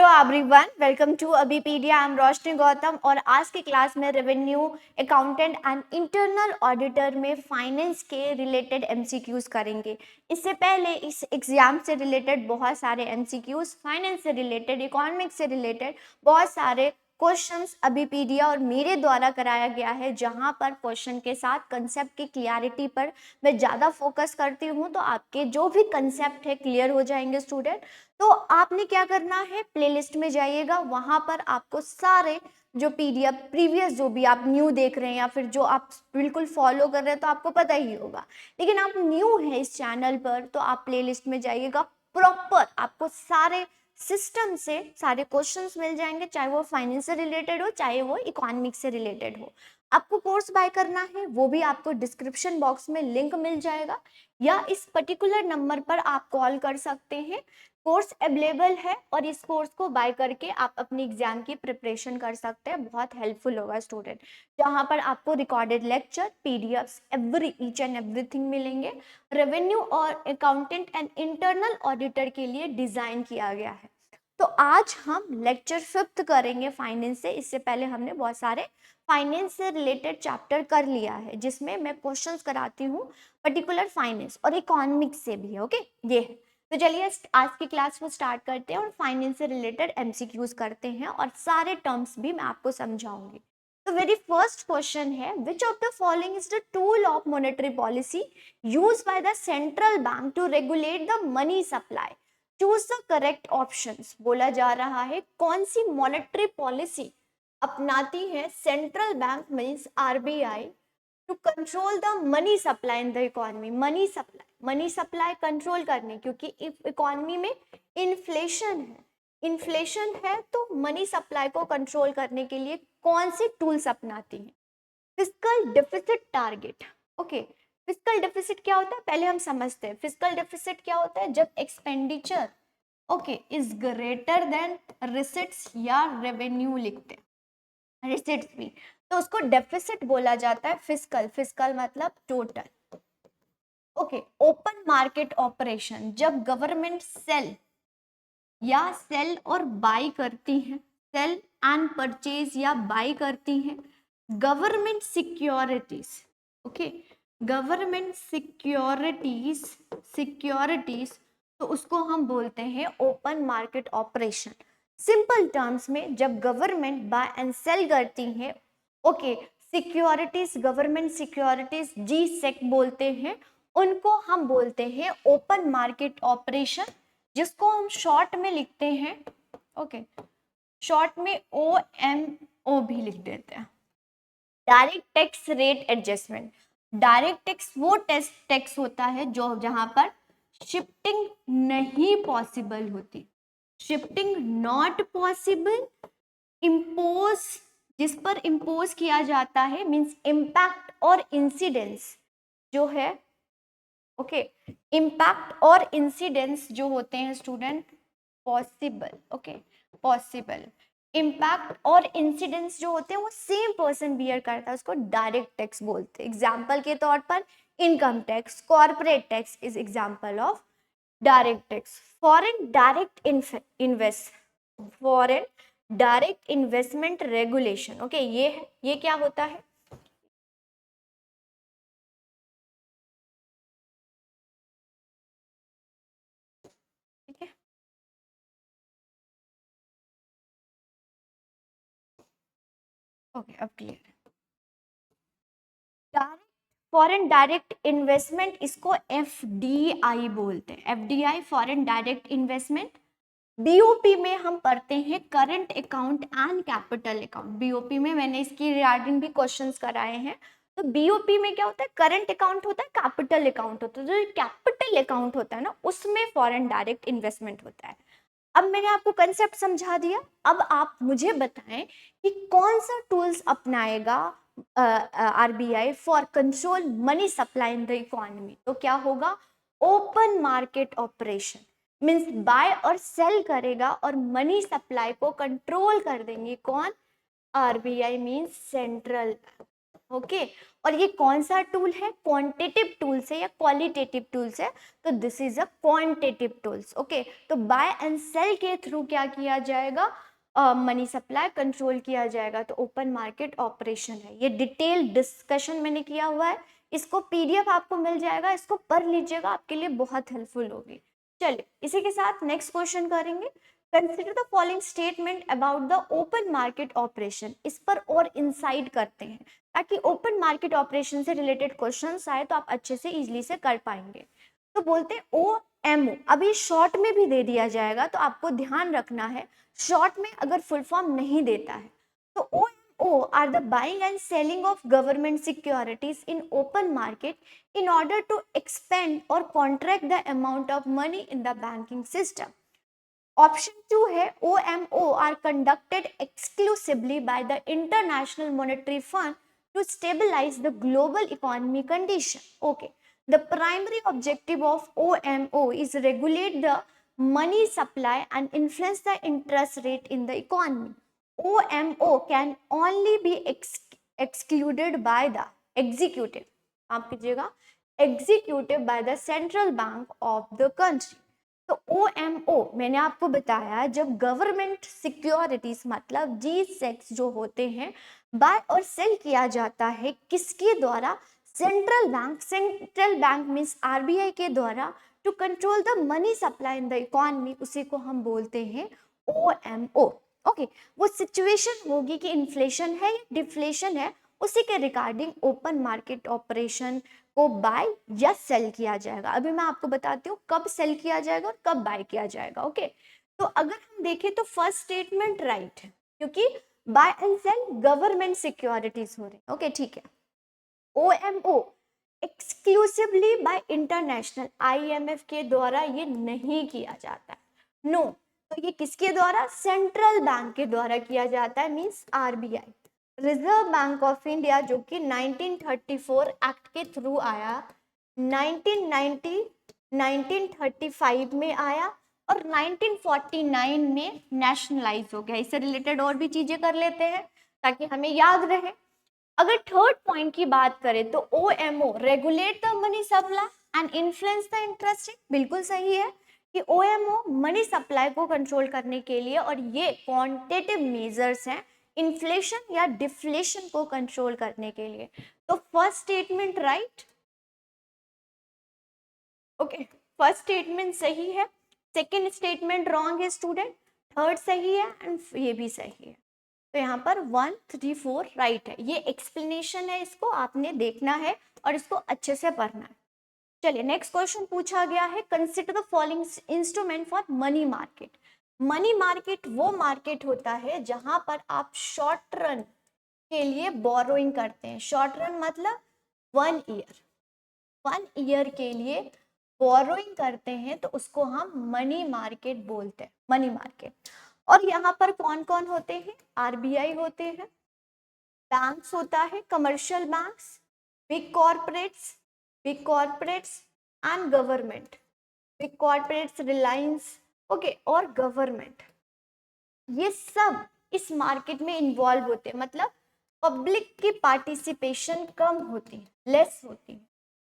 Hello everyone, welcome to अबीपीडिया। I am Roshni Gautam और आज की क्लास में revenue accountant and internal auditor में फाइनेंस के रिलेटेड एमसीक्यूज करेंगे। इससे पहले इस एग्जाम से रिलेटेड बहुत सारे एमसीक्यूज, फाइनेंस से रिलेटेड, इकोनॉमिक्स से रिलेटेड बहुत सारे क्वेश्चंस अबीपीडिया और मेरे द्वारा कराया गया है, जहां पर क्वेश्चन के साथ कंसेप्ट की क्लियरिटी पर मैं ज़्यादा फोकस करती हूं, तो आपके जो भी कंसेप्ट है क्लियर हो जाएंगे स्टूडेंट। तो आपने क्या करना है, प्लेलिस्ट में जाइएगा, वहां पर आपको सारे जो पीडीएफ प्रीवियस जो भी आप न्यू देख रहे हैं या फिर जो आप बिल्कुल फॉलो कर रहे हैं तो आपको पता ही होगा, लेकिन आप न्यू है इस चैनल पर तो आप प्लेलिस्ट में जाइएगा। प्रॉपर आपको सारे सिस्टम से सारे क्वेश्चंस मिल जाएंगे, चाहे वो फाइनेंस से रिलेटेड हो चाहे वो इकोनॉमिक्स से रिलेटेड हो। आपको कोर्स बाय करना है वो भी आपको डिस्क्रिप्शन बॉक्स में लिंक मिल जाएगा, या इस पर्टिकुलर नंबर पर आप कॉल कर सकते हैं। कोर्स अवेलेबल है और इस कोर्स को बाय करके आप अपनी एग्जाम की प्रिपरेशन कर सकते हैं। बहुत हेल्पफुल होगा स्टूडेंट, जहां पर आपको recorded lecture, PDFs, every each and everything मिलेंगे। रेवेन्यू और अकाउंटेंट एंड इंटरनल ऑडिटर के लिए डिजाइन किया गया है। तो आज हम लेक्चर 5th करेंगे फाइनेंस से। इससे पहले हमने बहुत सारे फाइनेंस से रिलेटेड चैप्टर कर लिया है, जिसमें मैं क्वेश्चंस कराती हूँ पर्टिकुलर फाइनेंस और इकोनॉमिक्स से भी। ओके, ये है। तो चलिए आज की क्लास को स्टार्ट करते हैं और फाइनेंस से रिलेटेड एमसीक्यूज करते हैं और सारे टर्म्स भी मैं आपको समझाऊंगी। तो वेरी फर्स्ट क्वेश्चन है, which of the following is the tool of monetary policy used by the central bank to regulate the money supply? Choose the correct options. बोला जा रहा है कौन सी मॉनेटरी पॉलिसी अपनाती है central bank means RBI to control the money supply in the economy. Money supply control करने, क्योंकि economy में इन्फ्लेशन है तो मनी सप्लाई को कंट्रोल करने के लिए कौन सी टूल्स अपनाती है? Fiscal deficit target. Okay, fiscal deficit क्या होता है पहले हम समझते हैं। फिस्कल डेफिसिट क्या होता है? जब expenditure is greater than receipts या रेवेन्यू लिखते हैं, रिसिट्स भी, तो उसको डेफिसिट बोला जाता है। फिस्कल मतलब total. Okay, open market operation, जब गवर्नमेंट सेल और बाई करती है, सेल एंड परचेज या बाई करती है government securities. Okay, government securities, तो उसको हम बोलते हैं open market operation. Simple terms में जब गवर्नमेंट बाय एंड सेल करती है, ओके, सिक्योरिटीज, गवर्नमेंट सिक्योरिटीज जी सेक बोलते हैं, उनको हम बोलते हैं ओपन मार्केट ऑपरेशन, जिसको हम शॉर्ट में लिखते हैं। ओके, शॉर्ट में OMO भी लिख देते हैं। Direct tax rate adjustment. Direct tax वो टैक्स होता है जो जहां पर शिफ्टिंग नहीं पॉसिबल होती, शिफ्टिंग नॉट पॉसिबल। इम्पोज, जिस पर इम्पोज किया जाता है, मींस इम्पैक्ट और इंसिडेंस जो है। ओके, इम्पैक्ट और इंसिडेंस जो होते हैं student possible. Okay, possible. Impact और इंसिडेंस जो होते हैं वो सेम पर्सन बियर करता है, उसको डायरेक्ट टैक्स बोलते हैं। एग्जाम्पल के तौर पर income tax, corporate tax is example of direct tax. Foreign direct investment regulation. Okay, ये क्या होता है? ठीक है, ओके, अब क्लियर है। डायरेक्ट फॉरेन डायरेक्ट इन्वेस्टमेंट, इसको FDI बोलते हैं। FDI foreign direct investment. BOP में हम पढ़ते हैं current account and capital account. BOP में मैंने इसकी रिगार्डिंग भी क्वेश्चंस कराए हैं। तो बीओपी में क्या होता है? करंट अकाउंट होता है, कैपिटल अकाउंट होता है। जो कैपिटल अकाउंट होता है ना, उसमें फॉरेन डायरेक्ट इन्वेस्टमेंट होता है। अब मैंने आपको कंसेप्ट समझा दिया, अब आप मुझे बताएं कि कौन सा टूल्स अपनाएगा RBI for control money supply in the economy. तो क्या होगा? Open market operation, means buy और सेल करेगा और मनी सप्लाई को कंट्रोल कर देंगे। कौन? RBI means central. ओके और ये कौन सा टूल है, क्वांटिटेटिव टूल्स है या क्वालिटेटिव टूल्स है, तो this is a quantitative tools. Okay तो बाय एंड सेल के थ्रू क्या किया जाएगा, मनी सप्लाई कंट्रोल किया जाएगा, तो ओपन मार्केट ऑपरेशन है। ये डिटेल डिस्कशन मैंने किया हुआ है, इसको पीडीएफ आपको मिल जाएगा, इसको पढ़ लीजिएगा, आपके लिए बहुत हेल्पफुल होगी। चलिए इसी के साथ नेक्स्ट क्वेश्चन करेंगे। Consider the following statement about the open market operation. इस पर और इंसाइट करते हैं ताकि ओपन मार्केट ऑपरेशन से रिलेटेड क्वेश्चंस आए तो आप अच्छे से इजीली से कर पाएंगे। तो बोलते हैं OMO, अभी शॉर्ट में भी दे दिया जाएगा तो आपको ध्यान रखना है, शॉर्ट में अगर फुल फॉर्म नहीं देता है तो OMO are the buying and selling of government securities in open market in order to expand or contract the amount of money in the banking system. Option 2 है OMO are conducted exclusively by the International Monetary Fund to stabilize the global economy condition. Okay, the primary objective of OMO is regulate the money supply and influence the interest rate in the economy. OMO can only be excluded by the executive, आप कीजिएगा, executive by the central bank of the country. तो OMO मैंने आपको बताया, जब government securities मतलब G-SECs जो होते हैं बाय और सेल किया जाता है किसके द्वारा, सेंट्रल बैंक मीन्स RBI के द्वारा, to control the money supply in the economy, उसी को हम बोलते हैं OMO। ओके वो सिचुएशन होगी कि इन्फ्लेशन है या डिफ्लेशन है, उसी के रिगार्डिंग ओपन मार्केट ऑपरेशन को बाय या सेल किया जाएगा। अभी मैं आपको बताती हूँ कब सेल किया जाएगा और कब बाय किया जाएगा। ओके तो अगर हम देखें तो फर्स्ट स्टेटमेंट राइट है क्योंकि buy and sale government securities हो रहे हैं। ओके ठीक है, OMO exclusively by international IMF के द्वारा ये नहीं किया जाता है, नो तो ये किसके द्वारा, सेंट्रल बैंक के द्वारा किया जाता है, means RBI reserve bank of India, जो कि 1934 एक्ट के थ्रू आया, 1990 1935 में आया और 1949 में नेशनलाइज हो गया। इससे रिलेटेड और भी चीजें कर लेते हैं ताकि हमें याद रहे। अगर थर्ड पॉइंट की बात करें तो OMO regulate the money supply and influence the interest rate, बिल्कुल सही है कि OMO मनी सप्लाई को कंट्रोल करने के लिए, और ये क्वांटिटेटिव मेजर्स हैं इन्फ्लेशन या डिफ्लेशन को कंट्रोल करने के लिए। तो first statement right, okay first statement सही है, सेकंड स्टेटमेंट रॉन्ग है स्टूडेंट, थर्ड सही है एंड ये भी सही है। तो यहाँ पर 1 3 4 राइट है। ये एक्सप्लेनेशन है, इसको आपने देखना है और इसको अच्छे से पढ़ना है। चलिए नेक्स्ट क्वेश्चन पूछा गया है, consider the following instrument for money market. Money market वो मार्केट होता है जहां पर आप शॉर्ट रन के लिए बोरोइंग करते हैं। शॉर्ट रन मतलब 1 ईयर के लिए बोरोइंग करते हैं तो उसको हम मनी मार्केट बोलते हैं, मनी मार्केट। और यहाँ पर कौन कौन होते हैं, RBI होते हैं, बैंक्स होता है, commercial banks, big corporates and government, big corporates Reliance, okay और गवर्नमेंट, ये सब इस मार्केट में इन्वॉल्व होते हैं। मतलब पब्लिक की पार्टिसिपेशन कम होती है, लेस होती है,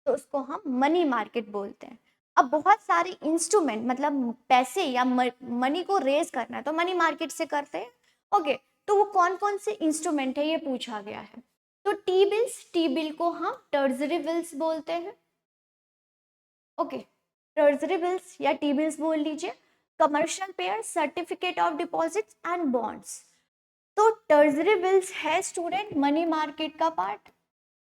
तो उसको हम मनी मार्केट बोलते हैं। अब बहुत सारे इंस्ट्रूमेंट मतलब पैसे या मनी को रेज करना है तो मनी मार्केट से करते हैं। ओके तो वो कौन कौन से इंस्ट्रूमेंट है ये पूछा गया है। तो टी बिल को हम ट्रेजरी बिल्स बोलते हैं। ओके ट्रेजरी बिल्स या टी बिल्स बोल लीजिए। Commercial pair, certificate of deposit and bonds. तो ट्रेजरी बिल्स है स्टूडेंट मनी मार्केट का पार्ट,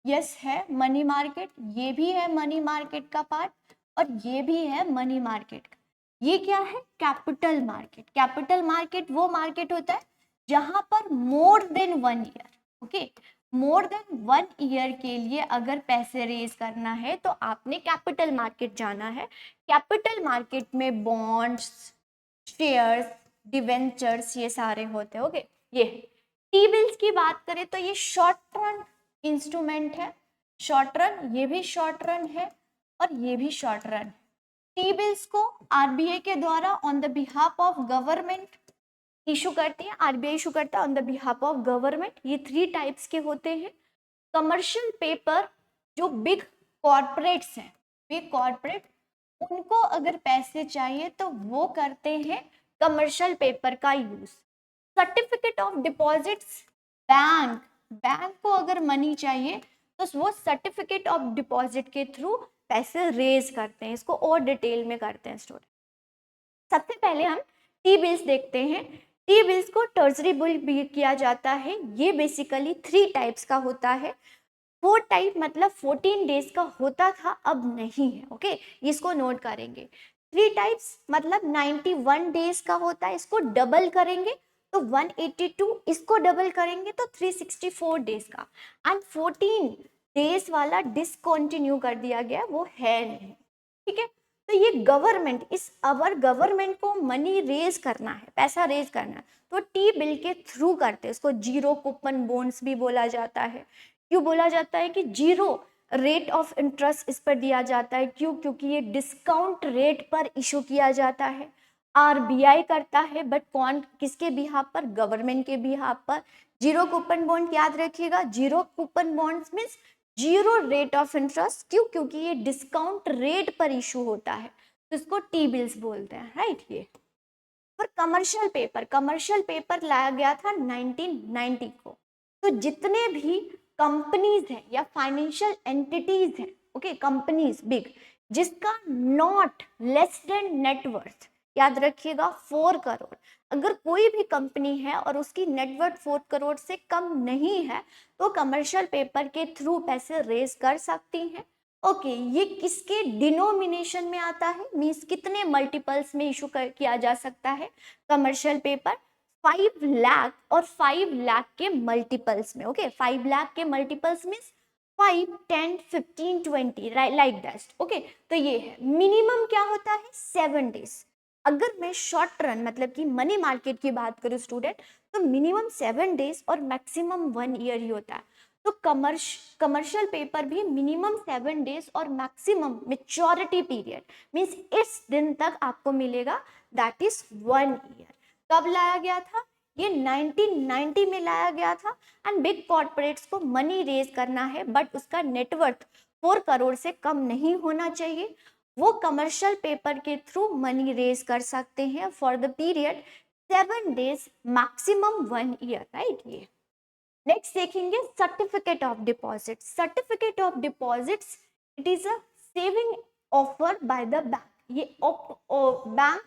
यस है मनी मार्केट, ये भी है मनी मार्केट का पार्ट और ये भी है मनी मार्केट का। ये क्या है, कैपिटल मार्केट। कैपिटल मार्केट वो मार्केट होता है जहां पर more than 1 year, okay more than 1 year के लिए अगर पैसे रेज करना है तो आपने कैपिटल मार्केट जाना है। कैपिटल मार्केट में बॉन्ड्स, शेयर्स, डिवेंचर्स ये सारे होते हैं। ओके ये टी बिल्स की बात करें तो ये शॉर्ट रन इंस्ट्रूमेंट है, शॉर्ट रन, ये भी शॉर्ट रन है और ये भी शॉर्ट रन। टी बिल्स को RBI के द्वारा on the behalf of government issue करती है, RBI इशू करता है on the behalf of government. ये 3 टाइप्स के होते हैं। कमर्शियल पेपर जो बिग कॉर्पोरेट्स हैं, बिग कॉर्पोरेट, उनको अगर पैसे चाहिए तो वो करते हैं कमर्शियल पेपर का use. Certificate of deposits, bank, bank को अगर मनी चाहिए तो वो सर्टिफिकेट ऑफ डिपॉजिट के थ्रू पैसे रेज करते हैं। इसको और डिटेल में करते हैं स्टूडेंट। सबसे पहले हम टी बिल्स देखते हैं। टी बिल्स को ट्रेजरी बिल भी किया जाता है। ये बेसिकली 3 टाइप्स का होता है। 4 टाइप मतलब 14 डेज का होता था, अब नहीं है। ओके, इसको नोट करेंगे। 3 टाइप्स मतलब 91 डेज का होता है, इसको डबल करेंगे तो 182, इसको डबल करेंगे तो 364 डेज का। एंड 14 डेज वाला डिसकंटिन्यू कर दिया गया, वो है नहीं। ठीक है, तो ये गवर्नमेंट, इस अवर गवर्नमेंट को मनी रेज करना है, पैसा रेज करना है, तो टी बिल के थ्रू करते हैं। इसको जीरो कूपन बॉन्ड्स भी बोला जाता है। क्यों बोला जाता है कि जीरो रेट ऑफ इंटरेस्ट इस पर दिया जाता है? क्यों? क्योंकि ये डिस्काउंट रेट पर इशू किया जाता है। आरबीआई करता है, बट कौन, किसके बिहाफ पर? गवर्नमेंट के बिहाफ पर। जीरो कूपन बॉन्ड याद रखिएगा, zero coupon bonds means zero rate of interest. क्यों? क्योंकि ये डिस्काउंट रेट पर इशू होता है, तो इसको टी बिल्स बोलते हैं, राइट। ये और कमर्शियल पेपर लाया गया था 1990 को। तो जितने भी कंपनीज हैं या फाइनेंशियल एंटिटीज हैं, ओके, कंपनीज बिग, जिसका नॉट लेस देन नेटवर्थ, याद रखिएगा 4 करोड़, अगर कोई भी कंपनी है और उसकी नेटवर्थ 4 करोड़ से कम नहीं है तो कमर्शियल पेपर के थ्रू पैसे रेज कर सकती हैं। ओके, ये किसके डिनोमिनेशन में आता है? मीन्स कितने मल्टीपल्स में इशू किया जा सकता है कमर्शियल पेपर? 5 लाख और 5 लाख के मल्टीपल्स में। ओके, 5 लाख के multiples means 5, 10, 15, 20 like that. Okay, तो ये है। मिनिमम क्या होता है? 7 डेज। अगर मैं शॉर्ट रन मतलब कि मनी मार्केट की बात करूं स्टूडेंट, तो मिनिमम 7 डेज और मैक्सिमम 1 ईयर ही होता है। तो कमर्शियल पेपर भी मिनिमम 7 डेज और मैक्सिमम मेच्योरिटी पीरियड मीन्स इस दिन तक आपको मिलेगा, दैट इज 1 ईयर। कब लाया गया था? ये 1990 में लाया गया था। एंड बिग कॉर्पोरेट्स को मनी रेज करना है, बट उसका नेटवर्थ 4 करोड़ से कम नहीं होना चाहिए। वो कमर्शियल पेपर के थ्रू मनी रेज कर सकते हैं for the period 7 days maximum 1 year, right. ये नेक्स्ट देखेंगे certificate of deposit. Certificate of deposits, it is a saving offer by the bank. ये बैंक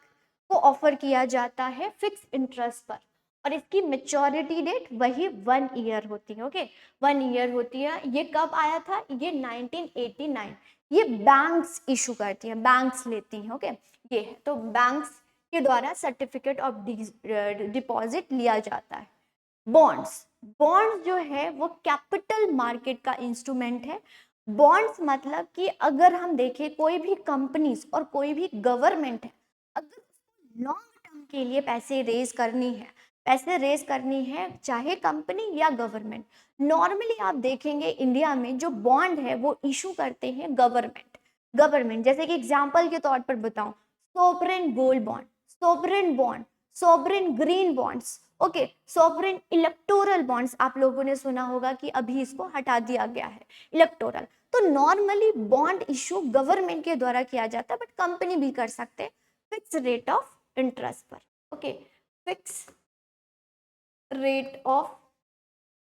को ऑफर किया जाता है फिक्स इंटरेस्ट पर, और इसकी मेच्योरिटी डेट वही 1 ईयर होती है। ओके, 1 ईयर होती है। ये कब आया था? ये 1989। ये बैंक्स इशू करती हैं, बैंक्स लेती हैं। ओके, ये है। तो बैंक्स के द्वारा सर्टिफिकेट ऑफ डिपॉजिट लिया जाता है। बॉन्ड्स, बॉन्ड्स जो है वो कैपिटल मार्केट का इंस्ट्रूमेंट है। बॉन्ड्स मतलब कि अगर हम देखें कोई भी कंपनीज और कोई भी गवर्नमेंट है, अगर लॉन्ग टर्म के लिए पैसे रेज करनी है, पैसे रेज करनी है चाहे कंपनी या गवर्नमेंट, नॉर्मली आप देखेंगे इंडिया में जो बॉन्ड है वो इशू करते हैं गवर्नमेंट। जैसे कि एग्जांपल के तौर पर बताऊं, sovereign gold bond, sovereign bond, sovereign green bonds, okay, sovereign electoral bonds, आप लोगों ने सुना होगा कि अभी इसको हटा दिया गया है, इलेक्टोरल। तो नॉर्मली बॉन्ड इशू गवर्नमेंट के द्वारा किया जाता है, बट कंपनी भी कर सकते हैं फिक्स रेट ऑफ इंटरेस्ट पर। Okay, fix rate of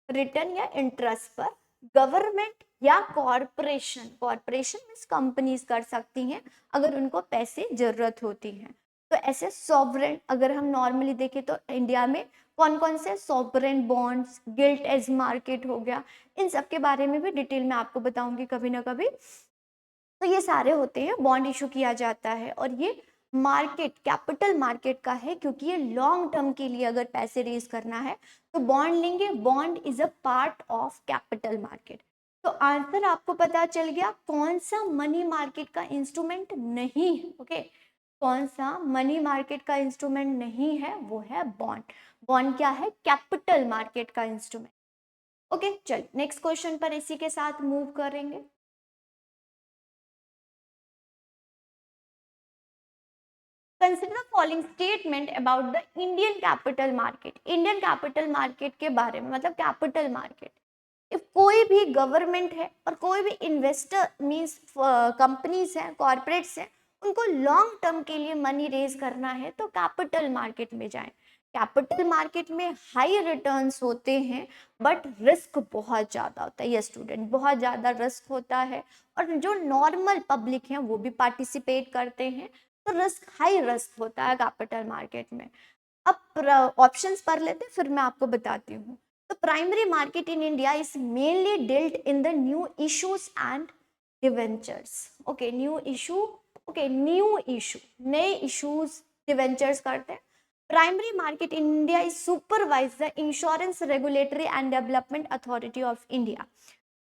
return या इंटरेस्ट पर गवर्नमेंट या कॉरपोरेशन, कॉरपोरेशन मीन्स कंपनीज कर सकती हैं अगर उनको पैसे जरूरत होती है। तो ऐसे सॉवरेन, अगर हम नॉर्मली देखें तो इंडिया में कौन कौन से sovereign bonds, gilt edge market हो गया, इन सब के बारे में भी डिटेल में आपको बताऊंगी कभी ना कभी। तो ये सारे होते हैं, बॉन्ड इशू किया जाता है, और ये मार्केट, कैपिटल मार्केट का है, क्योंकि ये लॉन्ग टर्म के लिए अगर पैसे रेज करना है तो बॉन्ड लेंगे। Bond is a part of capital market. तो आंसर आपको पता चल गया कौन सा मनी मार्केट का इंस्ट्रूमेंट नहीं है। ओके, कौन सा मनी मार्केट का इंस्ट्रूमेंट नहीं है? वो है बॉन्ड। बॉन्ड क्या है? कैपिटल मार्केट का इंस्ट्रूमेंट। ओके, चल नेक्स्ट क्वेश्चन पर इसी के साथ मूव करेंगे। Consider following statement about the Indian capital market. Indian capital market के बारे में, मतलब कैपिटल मार्केट, इफ कोई भी गवर्नमेंट है और कोई भी इन्वेस्टर मीन्स कंपनीज हैं, कॉर्पोरेट्स हैं, उनको लॉन्ग टर्म के लिए मनी रेज करना है तो कैपिटल मार्केट में जाएं। कैपिटल मार्केट में हाई रिटर्न्स होते हैं बट रिस्क बहुत ज़्यादा होता है। ये स्टूडेंट, बहुत ज़्यादा रिस्क होता है और जो नॉर्मल पब्लिक हैं वो भी पार्टिसिपेट करते हैं, तो रिस्क, हाई रिस्क होता है कैपिटल मार्केट में। अब ऑप्शंस पढ़ लेते हैं फिर मैं आपको बताती हूँ। तो primary market in India is mainly dealt in the new issues and debentures. Okay, new issue, okay new issue, नए इश्यूज डिवेंचर्स करते हैं। Primary market in India is supervise the insurance regulatory and development authority of India.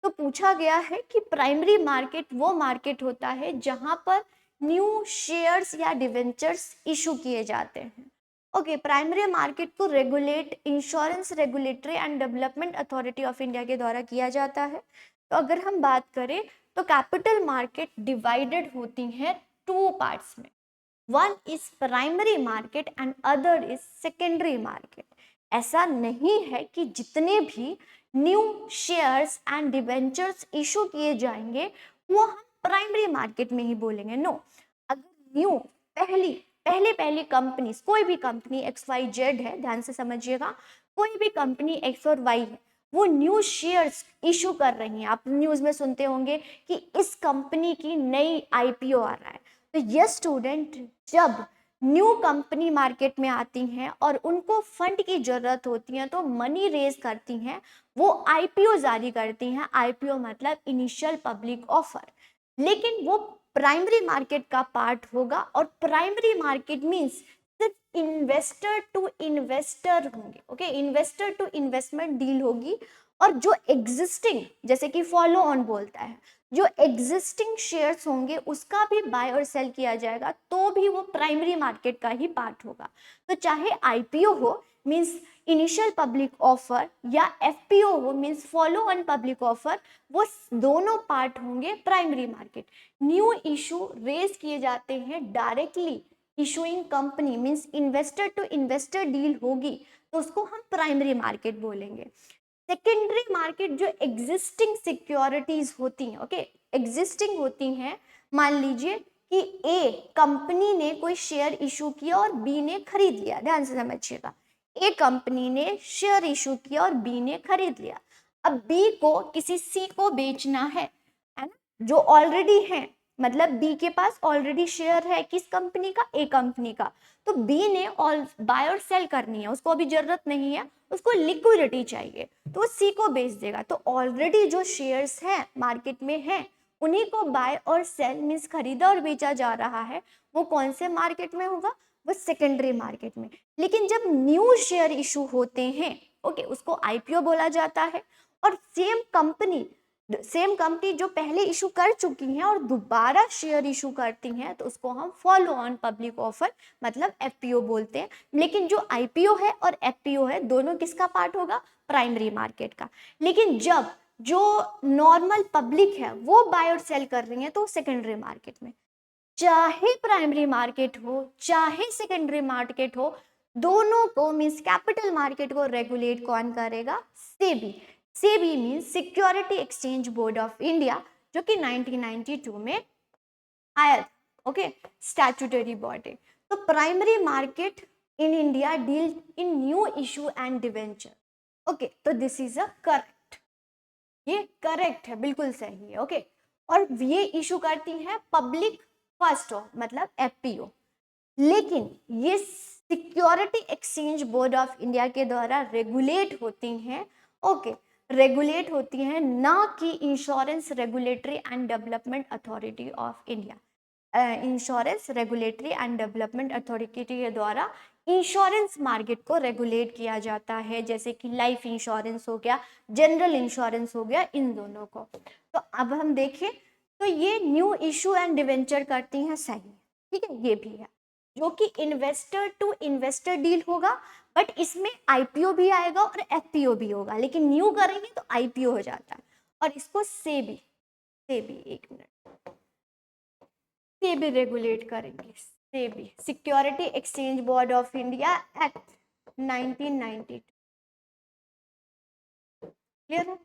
तो पूछा गया है कि primary market वो market होता है जहां पर न्यू शेयर्स या डिवेंचर्स इशू किए जाते हैं। ओके, प्राइमरी मार्केट को regulate insurance regulatory and development authority of India के द्वारा किया जाता है। तो अगर हम बात करें तो कैपिटल मार्केट डिवाइडेड होती हैं टू पार्ट्स में। One is primary market and other is secondary market. ऐसा नहीं है कि जितने भी new shares and debentures issue किए जाएंगे वो हम प्राइमरी मार्केट में ही बोलेंगे। नो, अगर न्यू पहली कंपनीज, कोई भी कंपनी XYZ है, ध्यान से समझिएगा, कोई भी कंपनी X और Y है, वो न्यू शेयर्स इशू कर रही हैं। आप न्यूज में सुनते होंगे कि इस कंपनी की नई IPO आ रहा है। तो ये स्टूडेंट, जब न्यू कंपनी मार्केट में आती हैं और उनको फंड की जरूरत होती है तो मनी रेज करती हैं, वो IPO जारी करती हैं। IPO मतलब इनिशियल पब्लिक ऑफर, लेकिन वो प्राइमरी मार्केट का पार्ट होगा। और प्राइमरी मार्केट मीन्स सिर्फ इन्वेस्टर टू इन्वेस्टर होंगे। Okay, investor to investment deal होगी। और जो एग्जिस्टिंग, जैसे कि फॉलो ऑन बोलता है, जो एग्जिस्टिंग शेयर्स होंगे उसका भी बाय और सेल किया जाएगा, तो भी वो प्राइमरी मार्केट का ही पार्ट होगा। तो चाहे IPO हो मीन्स इनिशियल पब्लिक ऑफर या FPO हो means follow on public offer, वो दोनों पार्ट होंगे primary market. New issue raise किए जाते हैं directly issuing company means investor to investor deal होगी तो उसको हम प्राइमरी मार्केट बोलेंगे। सेकेंडरी मार्केट जो एग्जिस्टिंग सिक्योरिटीज होती हैं, ओके, एग्जिस्टिंग होती हैं। मान लीजिए कि A कंपनी ने कोई शेयर इशू किया और B ने खरीद लिया। ध्यान से समझिएगा, A कंपनी ने शेयर इशू किया और B ने खरीद लिया। अब B को किसी C को बेचना है ना, जो ऑलरेडी है, मतलब B के पास ऑलरेडी शेयर है किस कंपनी का, A कंपनी का। तो B ने बाय और सेल करनी है, उसको अभी जरूरत नहीं है, उसको लिक्विडिटी चाहिए, तो वो C को बेच देगा। तो ऑलरेडी जो शेयर्स हैं मार्केट में हैं उन्हीं को बाय और सेल मीन्स खरीदा और बेचा जा रहा है, वो कौन से मार्केट में होगा, वो सेकेंडरी मार्केट में। लेकिन जब न्यू शेयर इशू होते हैं, ओके, उसको IPO बोला जाता है। और सेम कंपनी जो पहले इशू कर चुकी हैं और दोबारा शेयर इशू करती हैं तो उसको हम फॉलो ऑन पब्लिक ऑफर मतलब FPO बोलते हैं। लेकिन जो IPO है और FPO है दोनों किसका पार्ट होगा, प्राइमरी मार्केट का। लेकिन जब जो नॉर्मल पब्लिक है वो बाय और सेल कर रही है तो सेकेंडरी मार्केट में। चाहे प्राइमरी मार्केट हो चाहे सेकेंडरी मार्केट हो, दोनों को मीन्स कैपिटल मार्केट को रेगुलेट कौन करेगा, SEBI. SEBI means security exchange board of India, जो कि 1992 में आया था। Okay, statutory body. तो primary market in India deal in new issue and debenture. Okay, तो दिस इज अ करेक्ट, ये करेक्ट है, बिल्कुल सही है। ओके, और ये इशू करती है पब्लिक फर्स्ट हो मतलब FPO। लेकिन ये security exchange board of India के द्वारा रेगुलेट होती हैं। ओके, रेगुलेट होती हैं, ना कि insurance regulatory and development authority of India. Insurance regulatory and development authority के द्वारा इंश्योरेंस मार्केट को रेगुलेट किया जाता है, जैसे कि लाइफ इंश्योरेंस हो गया, जनरल इंश्योरेंस हो गया, इन दोनों को। तो अब हम देखें तो ये न्यू इशू एंड डिवेंचर करती हैं, सही, ठीक है, ये भी है, जो कि इन्वेस्टर टू इन्वेस्टर डील होगा। बट इसमें IPO भी आएगा और FPO भी होगा, लेकिन न्यू करेंगे तो IPO हो जाता है। और इसको सेबी, एक मिनट, सेबी रेगुलेट करेंगे। SEBI, security exchange board of India act 1992, clear है।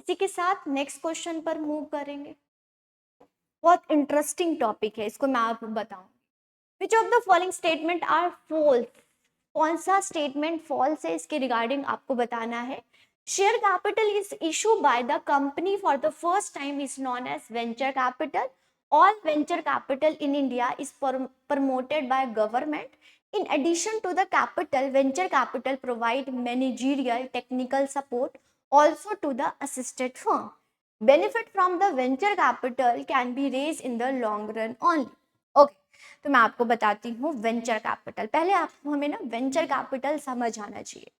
इसी के साथ नेक्स्ट क्वेश्चन पर मूव करेंगे। बहुत इंटरेस्टिंग टॉपिक है, इसको मैं आपको बताऊं। Which of the following statement are false? कौन सा स्टेटमेंट फॉल्स है, इसके रिगार्डिंग आपको बताना है। Share capital is issue by the company for the first time is known as venture capital. All venture capital in India is promoted by government. In addition to the capital, venture capital provide managerial technical support also to the assisted firm. Benefit from the venture capital can be raised in the long run only. Okay, तो मैं आपको बताती हूँ venture capital. पहले आपको हमें ना venture capital समझ आना चाहिए।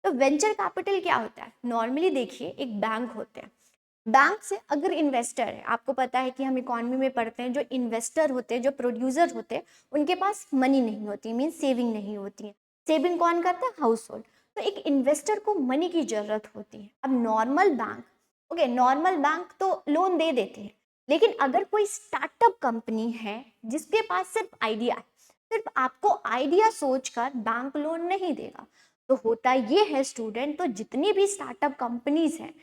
तो वेंचर कैपिटल क्या होता है? नॉर्मली देखिए, एक बैंक होते हैं। बैंक से अगर इन्वेस्टर है, आपको पता है कि हम इकोनॉमी में पढ़ते हैं, जो इन्वेस्टर होते हैं, जो प्रोड्यूसर होते हैं, उनके पास मनी नहीं होती, मीन सेविंग नहीं होती है। सेविंग कौन करता है? House hold. तो एक इन्वेस्टर को मनी की जरूरत होती है। अब normal bank, okay, normal bank तो लोन दे देते हैं, लेकिन अगर कोई स्टार्टअप कंपनी है जिसके पास सिर्फ आइडिया है, सिर्फ आपको आइडिया सोचकर बैंक लोन नहीं देगा। तो होता ये है स्टूडेंट, तो जितनी भी स्टार्टअप कंपनीज हैं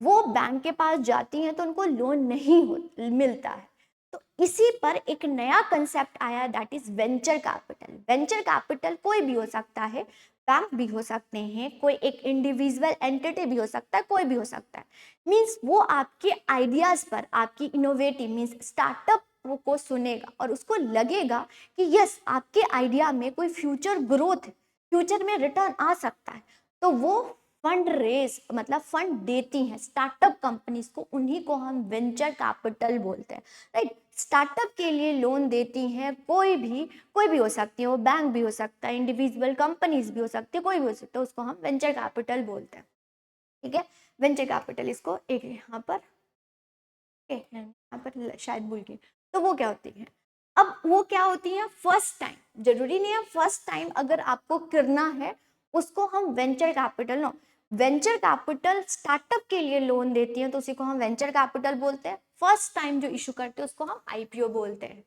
वो बैंक के पास जाती हैं तो उनको लोन नहीं मिलता है। तो इसी पर एक नया कंसेप्ट आया, that is venture capital. Venture capital कोई भी हो सकता है, बैंक भी हो सकते हैं, कोई एक इंडिविजुअल एंटिटी भी हो सकता है, कोई भी हो सकता है। मीन्स वो आपके आइडियाज पर, आपकी इनोवेटिव मीन्स स्टार्टअप को सुनेगा और उसको लगेगा कि यस, आपके आइडिया में कोई फ्यूचर ग्रोथ, फ्यूचर में रिटर्न आ सकता है, तो वो फंड रेज मतलब फंड देती हैं स्टार्टअप कंपनीज को, उन्हीं को हम वेंचर कैपिटल बोलते हैं, राइट। स्टार्टअप के लिए लोन देती हैं कोई भी हो सकती है, वो बैंक भी हो सकता है, इंडिविजुअल कंपनीज भी हो सकती है, कोई भी हो सकता है, उसको हम वेंचर कैपिटल बोलते हैं, ठीक है। वेंचर कैपिटल, इसको एक यहाँ पर शायद भूल गई। तो वो क्या होती है? अब वो क्या होती है? फर्स्ट टाइम, जरूरी नहीं है फर्स्ट टाइम अगर आपको करना है उसको हम venture capital, no, venture capital startup के लिए लोन देती है तो उसी को हम वेंचर कैपिटल बोलते हैं। फर्स्ट टाइम जो इशू करते हैं उसको हम आईपीओ बोलते हैं।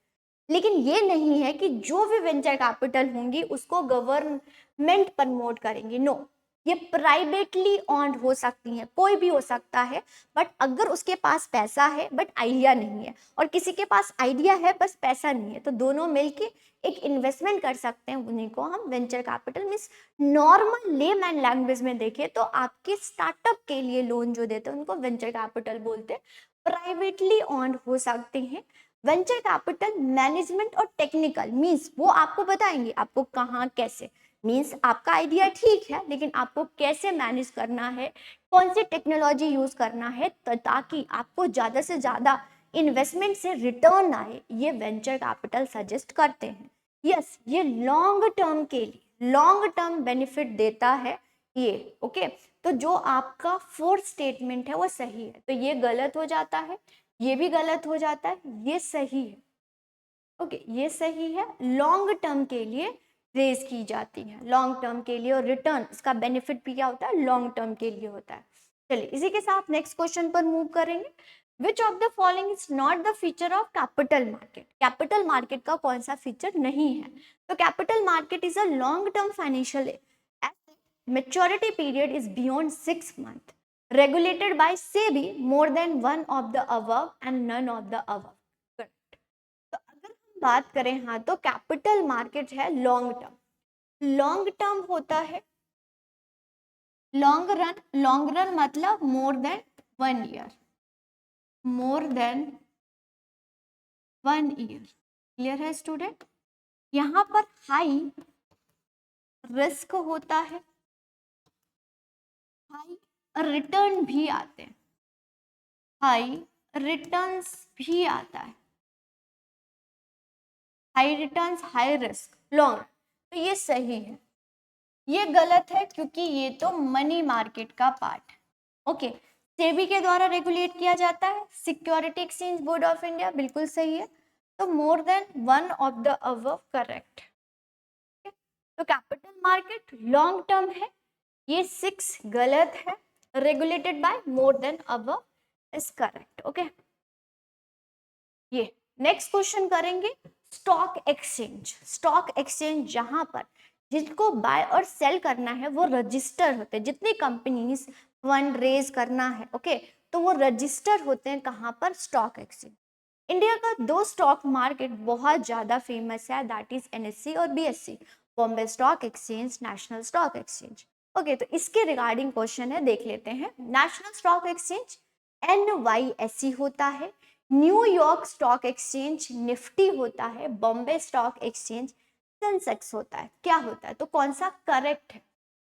लेकिन ये नहीं है कि जो भी वेंचर कैपिटल होंगी उसको गवर्नमेंट प्रमोट करेंगे, नो, ये प्राइवेटली ऑन्ड हो सकती हैं, कोई भी हो सकता है, बट अगर उसके पास पैसा है बट आइडिया नहीं है, और किसी के पास आइडिया है बस पैसा नहीं है, तो दोनों मिलके एक इन्वेस्टमेंट कर सकते हैं, उन्हीं को हम venture capital means normal layman language में देखें तो आपके स्टार्टअप के लिए लोन जो देते हैं उनको वेंचर कैपिटल बोलते हैं। प्राइवेटली ऑन्ड हो सकते हैं। वेंचर कैपिटल मैनेजमेंट और टेक्निकल मीन्स वो आपको बताएंगे आपको कहाँ कैसे, मीन्स आपका आइडिया ठीक है लेकिन आपको कैसे मैनेज करना है, कौन सी टेक्नोलॉजी यूज करना है ताकि आपको ज़्यादा से ज़्यादा इन्वेस्टमेंट से रिटर्न आए, ये वेंचर कैपिटल सजेस्ट करते हैं। यस, ये लॉन्ग टर्म के लिए लॉन्ग टर्म बेनिफिट देता है ये, ओके। तो जो आपका फोर्थ स्टेटमेंट है वो सही है, तो ये गलत हो जाता है, ये भी गलत हो जाता है, ये सही है, ओके, ये सही है। लॉन्ग टर्म के लिए रेज की जाती है, लॉन्ग टर्म के लिए, और रिटर्न इसका बेनिफिट भी क्या होता है? लॉन्ग टर्म के लिए होता है। चलिए इसी के साथ नेक्स्ट क्वेश्चन पर मूव करेंगे। विच of the following is not the feature of capital market? Capital market का कौन सा फीचर नहीं है? तो capital market is a long term financial asset. Maturity period is beyond 6 months. Regulated by SEBI, more than one of the above and none of the above. Correct. तो अगर हम बात करें, हाँ, तो कैपिटल मार्केट है लॉन्ग टर्म। लॉन्ग टर्म होता है लॉन्ग रन, लॉन्ग रन मतलब more than 1 year, more than 1 year. Clear है स्टूडेंट? यहाँ पर हाई रिस्क होता है, हाई रिटर्न भी आते हैं, हाई रिटर्न्स भी आता है, high returns high risk long, तो ये सही है। ये गलत है क्योंकि ये तो मनी मार्केट का पार्ट है, ओके। सेबी के द्वारा रेगुलेट किया जाता है, security exchange board of India, बिल्कुल सही है। तो more than one of the above correct. तो कैपिटल मार्केट लॉन्ग टर्म है, ये 6 गलत है, regulated by more than above is correct, okay. ये नेक्स्ट क्वेश्चन करेंगे, स्टॉक एक्सचेंज। स्टॉक एक्सचेंज जहां पर जिनको बाय और सेल करना है वो रजिस्टर होते हैं, जितनी कंपनीज फंड रेज करना है, ओके, तो वो रजिस्टर होते हैं कहाँ पर, स्टॉक एक्सचेंज। इंडिया का दो स्टॉक मार्केट बहुत ज़्यादा फेमस है, दैट इज एनएससी और BSc, Bombay stock exchange, national stock exchange. Okay, तो इसके रिगार्डिंग क्वेश्चन है, देख लेते हैं। नेशनल स्टॉक एक्सचेंज NYSE होता है, न्यूयॉर्क स्टॉक एक्सचेंज निफ्टी होता है, बॉम्बे स्टॉक एक्सचेंज सेंसेक्स होता है। क्या होता है, तो कौन सा करेक्ट है,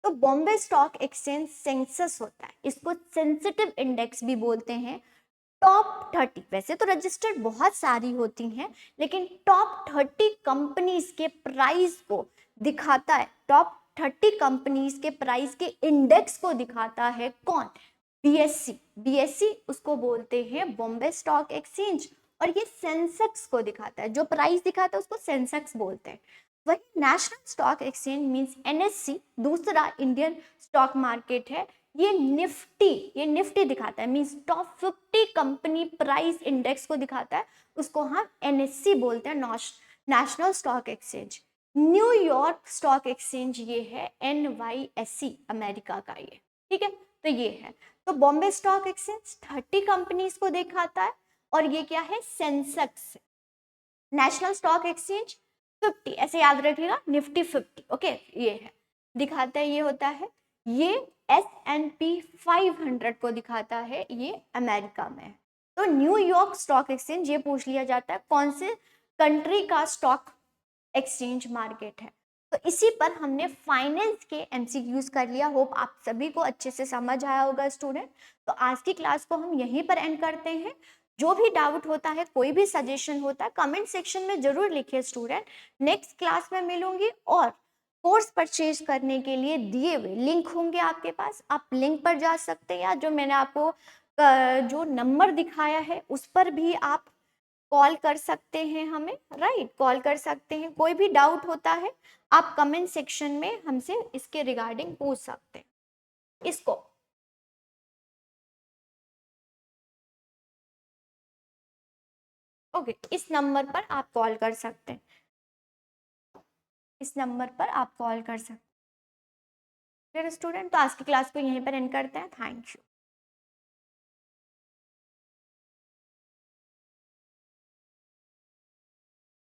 तो बॉम्बे स्टॉक एक्सचेंज सेंसेक्स होता है। इसको सेंसिटिव इंडेक्स भी बोलते हैं। टॉप 30, वैसे तो रजिस्टर्ड बहुत सारी होती हैं, लेकिन टॉप 30 कंपनीज के प्राइस को दिखाता है, टॉप 30 कंपनीज के प्राइस के इंडेक्स को दिखाता है कौन, बीएससी। बीएससी उसको बोलते हैं बॉम्बे स्टॉक एक्सचेंज, और ये सेंसेक्स को दिखाता है, जो प्राइस दिखाता है उसको सेंसेक्स बोलते हैं। वही national stock exchange means NSC, दूसरा इंडियन स्टॉक मार्केट है, ये निफ्टी दिखाता है, means top 50 company price index को दिखाता है, उसको हम एनएससी बोलते हैं, national stock exchange. New York stock exchange ये है NYSE, अमेरिका का ये, ठीक है, तो ये है। तो बॉम्बे स्टॉक एक्सचेंज 30 कंपनीज को दिखाता है, और ये क्या है, सेंसेक्स। नेशनल स्टॉक एक्सचेंज 50, ऐसे याद रखिएगा, निफ्टी 50, ओके, ये है, दिखाता है, ये होता है। ये S&P 500 को दिखाता है, ये अमेरिका में है। तो न्यूयॉर्क स्टॉक एक्सचेंज, ये पूछ लिया जाता है कौन से कंट्री का स्टॉक एक्सचेंज मार्केट है। तो इसी पर हमने फाइनेंस के एमसीक्यूज कर लिया। होप आप सभी को अच्छे से समझ आया होगा स्टूडेंट। तो आज की क्लास को हम यहीं पर एंड करते हैं। जो भी डाउट होता है, कोई भी सजेशन होता है, कमेंट सेक्शन में जरूर लिखिए स्टूडेंट। नेक्स्ट क्लास में मिलूंगी, और कोर्स परचेज करने के लिए दिए हुए लिंक होंगे आपके पास, आप लिंक पर जा सकते हैं, या जो मैंने आपको जो नंबर दिखाया है उस पर भी आप कॉल कर सकते हैं हमें, राइट, कॉल कर सकते हैं। कोई भी डाउट होता है आप कमेंट सेक्शन में हमसे इसके रिगार्डिंग पूछ सकते हैं। इसको ओके, इस नंबर पर आप कॉल कर सकते हैं, इस नंबर पर आप कॉल कर सकते हैं। फिर स्टूडेंट, तो आज की क्लास को यहीं पर एंड करते हैं। Thank you.